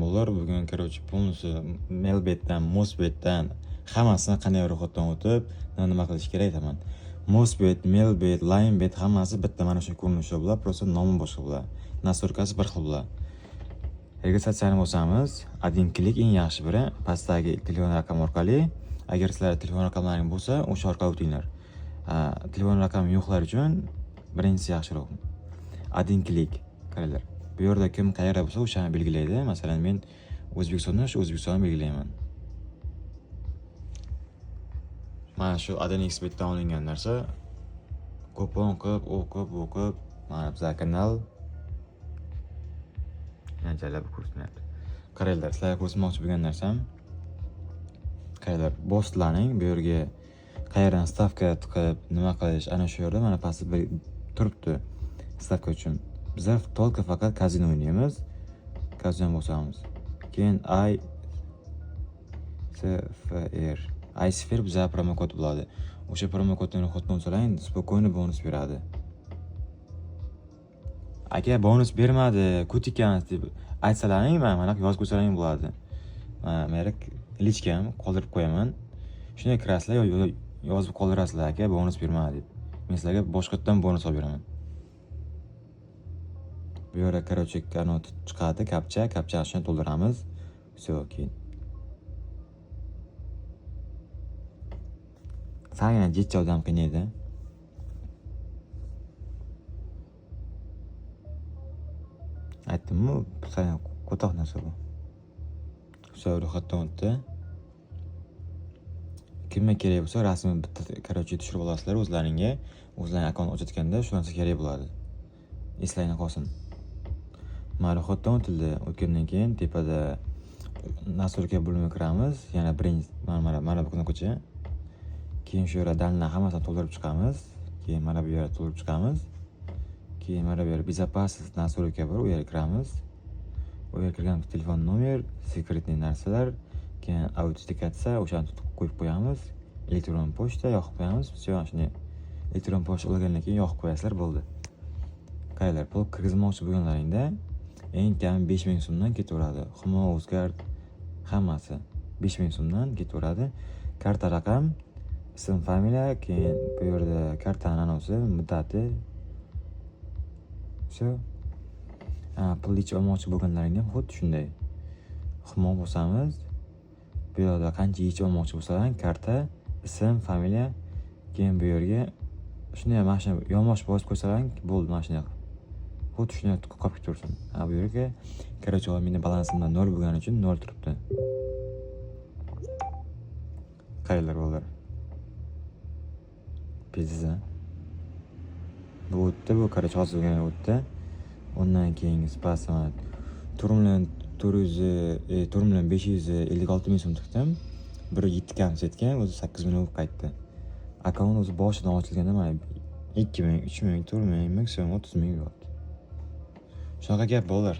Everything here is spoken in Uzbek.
bolalar, bugun короче polностью Melbetdan, Mosbetdan hammasini qanday ro'yxatdan o'tib, nima qilish kerak aytaman. Mosbet, Melbet, Linebet hammasi bitta mana shu ko'rinishda bo'ladi, просто nomi boshqa bo'ladi. Nasturkasi bir xil bo'ladi. Registratsiyani bo'lsamiz, один klik eng yaxshi biri, pastdagi telefon raqami orqali, agar sizlarda telefon raqamlaring bo'lsa, o'sha orqali o'tinglar. Telefon raqami yo'qlar uchun birinchisi yaxshiroq. Один klik qaranglar. Bu yerda kim qayerda bo'lsa o'shani belgilaydi. Masalan, men O'zbekistonni belgilayman. Mana shu Adin Xbetdan olingan narsa ko'pon qilib, o'qib, mana bizning kanal yanchalik ko'rsatyapti. Qaranglar, sizlarga ko'rsatmoqchi bo'lgan narsam, qaranglar, boshlaning bu yerga qayerdan stavka tiqib, nima qilish, ana shu yerda mana pastda turibdi stavka uchun. Bizlar только faqat kazino o'ynaymiz. Kazino bo'lsamiz. Keyin iSphere bizga promokod bo'ladi. O'sha promokodni ro'yxatdan o'tsalang, spokойно bonus beradi. Aka bonus bermadi, ko'tikamiz deb aytsalaring, mana yozib qo'ysalaring bo'ladi. Mana lichkam qoldirib qo'yaman. Shunday kirasizlar, yozib qoldirasizlar, aka bonus bermadi deb. Men sizlarga boshqatdan bonus olib beraman. Bu yerda короче kanot chiqadi, kapchani to'ldiramiz. Все, keyin. Sangina jetcha odam qiynaydi. Aytdim-ku, sanga qo'toq narsa bu. Все, ro'yxatdan o'tdi. Kimga kerak bo'lsa, rasmni bitta короче tushirib olasizlar o'zlaringga. O'zlaring akkaunt ochayotganda shu narsa kerak bo'ladi. Eslayni qolsin. Ro'yxatdan o'tildi. O'tgandan keyin tepada nasturka bo'limiga kiramiz. Yana birinchi mana bu ko'cha. Keyin shu yerda dalni hammasini to'ldirib chiqamiz. Keyin mana bu yerga to'ldirib chiqamiz. Keyin mana bu yerda безопасность nasturka bor, u yerga kiramiz. U yerga kirgan telefon nomer, sekretli narsalar, keyin autentikatsiya, o'shani qo'yib qo'yamiz. Elektron pochta yoqib qo'yamiz. Все, shuni elektron pochta olgandan keyin yoqib qo'yasizlar, bo'ldi. Qaranglar, pul kirgizmoqchi bo'lganlaringda eng kam 5000 so'mdan ketaveradi. Humo, Uzcard hammasi 5000 so'mdan ketaveradi. Karta raqam, ism, familiya, keyin bu yerda kartaning anosi, muddati. Все. Pul olmoqchi bo'lganlaringda xuddi shunday. Humo bo'lsamiz, bu yerda qancha olmoqchi bo'lsalang, karta, ism, familiya, keyin bu yerga shunday mashina yonbosh bosib qo'ysalang, bo'ldi mashina. Xuddi shunday qolib ketaversin. Bu yerga короче, meni balansimdan 0 bo'lgani uchun 0 turibdi. Qaranglar bolalar. Pizza. Bu o'tdi, bu короче hozirgina o'tdi. Ondan keyingi spasomat. Turmdan 556 ming so'm tiqdim. Biri 7 kamsi etgan, o'zi 8 ming bo'lib qaytdi. Akkaunt o'zi boshidan ochilganda mana 2 ming, 3 ming, 4 ming, maksimum 30 ming bo'ldi. Shunaqa gap bolalar.